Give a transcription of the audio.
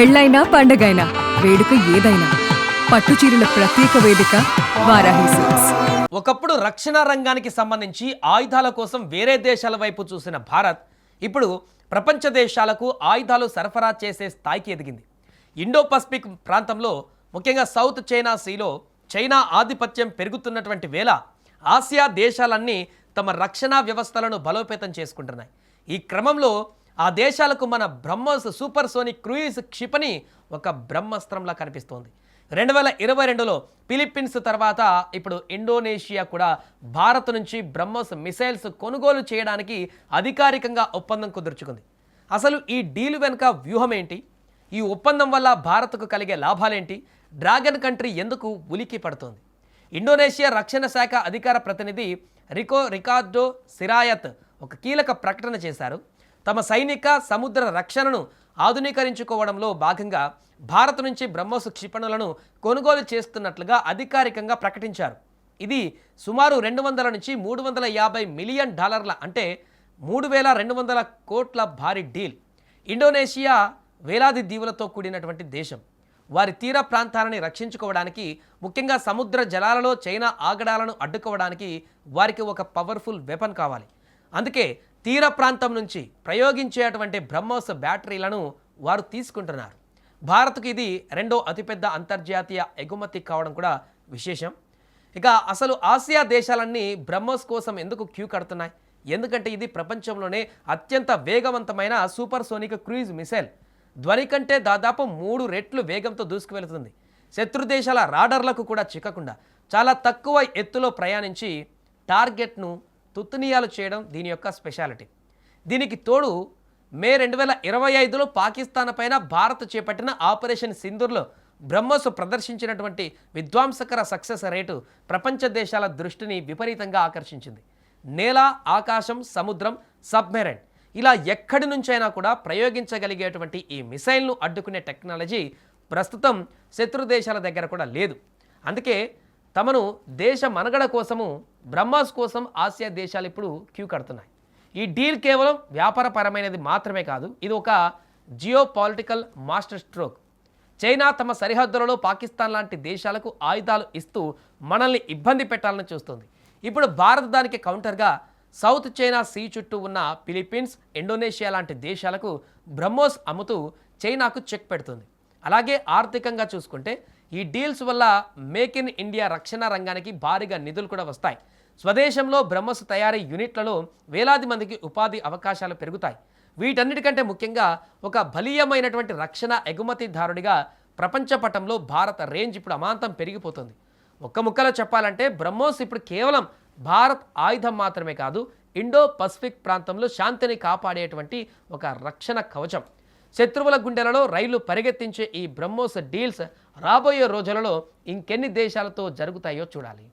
పెళ్ళైనా పండగైనా వేడుక ఏదైనా పట్టుచీరల ప్రత్యేక వేదిక వారాహి సిల్క్స్. ఒకప్పుడు రక్షణ రంగానికి సంబంధించి ఆయుధాల కోసం వేరే దేశాల వైపు చూసిన భారత్ ఇప్పుడు ప్రపంచ దేశాలకు ఆయుధాలు సరఫరా చేసే స్థాయికి ఎదిగింది. ఇండో పసిఫిక్ ప్రాంతంలో ముఖ్యంగా సౌత్ చైనా సీలో చైనా ఆధిపత్యం పెరుగుతున్నటువంటి వేళ ఆసియా దేశాలన్నీ తమ రక్షణ వ్యవస్థలను బలోపేతం చేసుకుంటున్నాయి. ఈ క్రమంలో ఆ దేశాలకు మన బ్రహ్మోస్ సూపర్ సోనిక్ క్రూయిజ్ క్షిపణి ఒక బ్రహ్మాస్త్రంలా కనిపిస్తోంది. 2022లో ఫిలిప్పీన్స్ తర్వాత ఇప్పుడు ఇండోనేషియా కూడా భారత్ నుంచి బ్రహ్మోస్ మిసైల్స్ కొనుగోలు చేయడానికి అధికారికంగా ఒప్పందం కుదుర్చుకుంది. అసలు ఈ డీల్ వెనుక వ్యూహం ఏంటి? ఈ ఒప్పందం వల్ల భారత్కు కలిగే లాభాలేంటి? డ్రాగన్ కంట్రీ ఎందుకు ఉలికి పడుతోంది? ఇండోనేషియా రక్షణ శాఖ అధికార ప్రతినిధి రికార్డో సిరాయత్ ఒక కీలక ప్రకటన చేశారు. తమ సైనిక సముద్ర రక్షణను ఆధునీకరించుకోవడంలో భాగంగా భారత్ నుంచి బ్రహ్మోస్ క్షిపణులను కొనుగోలు చేస్తున్నట్లుగా అధికారికంగా ప్రకటించారు. ఇది సుమారు 200 నుంచి 350 మిలియన్ డాలర్ల అంటే 3200 కోట్ల భారీ డీల్. ఇండోనేషియా వేలాది దీవులతో కూడినటువంటి దేశం. వారి తీర ప్రాంతాలని రక్షించుకోవడానికి, ముఖ్యంగా సముద్ర జలాలలో చైనా ఆగడాలను అడ్డుకోవడానికి వారికి ఒక పవర్ఫుల్ వెపన్ కావాలి. అందుకే తీర ప్రాంతం నుంచి ప్రయోగించేటువంటి బ్రహ్మోస్ బ్యాటరీలను వారు తీసుకుంటున్నారు. భారత్కు ఇది రెండో అతిపెద్ద అంతర్జాతీయ ఎగుమతి కావడం కూడా విశేషం. ఇక అసలు ఆసియా దేశాలన్నీ బ్రహ్మోస్ కోసం ఎందుకు క్యూ కడుతున్నాయి? ఎందుకంటే ఇది ప్రపంచంలోనే అత్యంత వేగవంతమైన సూపర్ సోనిక్ క్రూయిజ్ మిసైల్. ధ్వని కంటే దాదాపు 3 రెట్లు వేగంతో దూసుకువెళుతుంది. శత్రు దేశాల రాడర్లకు కూడా చిక్కకుండా చాలా తక్కువ ఎత్తులో ప్రయాణించి టార్గెట్ను తుత్తునియాలు చేయడం దీని యొక్క స్పెషాలిటీ. దీనికి తోడు మే 2025లో పాకిస్తాన్ పైన భారత్ చేపట్టిన ఆపరేషన్ సింధూర్లో బ్రహ్మోస్ ప్రదర్శించినటువంటి విధ్వంసకర సక్సెస్ రేటు ప్రపంచ దేశాల దృష్టిని విపరీతంగా ఆకర్షించింది. నేల, ఆకాశం, సముద్రం, సబ్మెరైన్ ఇలా ఎక్కడి నుంచైనా కూడా ప్రయోగించగలిగేటువంటి ఈ మిసైల్ను అడ్డుకునే టెక్నాలజీ ప్రస్తుతం శత్రు దేశాల దగ్గర కూడా లేదు. అందుకే తమను దేశ మనుగడ కోసము బ్రహ్మోస్ కోసం ఆసియా దేశాలు ఇప్పుడు క్యూ కడుతున్నాయి. ఈ డీల్ కేవలం వ్యాపారపరమైనది మాత్రమే కాదు, ఇది ఒక geopolitical master stroke. China తమ సరిహద్దులలో పాకిస్తాన్ లాంటి దేశాలకు ఆయుధాలు ఇస్తూ మనల్ని ఇబ్బంది పెట్టాలని చూస్తుంది. ఇప్పుడు భారత్ దానికి కౌంటర్గా సౌత్ చైనా సీ చుట్టూ ఉన్న ఫిలిప్పీన్స్, ఇండోనేషియా లాంటి దేశాలకు బ్రహ్మోస్ అమ్ముతూ చైనాకు చెక్ పెడుతుంది. అలాగే ఆర్థికంగా చూసుకుంటే ఈ డీల్స్ వల్ల మేక్ ఇన్ ఇండియా రక్షణ రంగానికి భారీగా నిధులు కూడా వస్తాయి. స్వదేశంలో బ్రహ్మోస్ తయారీ యూనిట్లలో వేలాది మందికి ఉపాధి అవకాశాలు పెరుగుతాయి. వీటన్నిటికంటే ముఖ్యంగా ఒక బలీయమైనటువంటి రక్షణ ఎగుమతిదారుడిగా ప్రపంచ పటంలో భారత రేంజ్ ఇప్పుడు అమాంతం పెరిగిపోతుంది. ఒక్క ముక్కలో చెప్పాలంటే బ్రహ్మోస్ ఇప్పుడు కేవలం భారత్ ఆయుధం మాత్రమే కాదు, ఇండో పసిఫిక్ ప్రాంతంలో శాంతిని కాపాడేటువంటి ఒక రక్షణ కవచం. శత్రువుల గుండెలలో రైళ్లు పరిగెత్తించే ఈ బ్రహ్మోస్ డీల్స్ రాబోయే రోజులలో ఇంకెన్ని దేశాలతో జరుగుతాయో చూడాలి.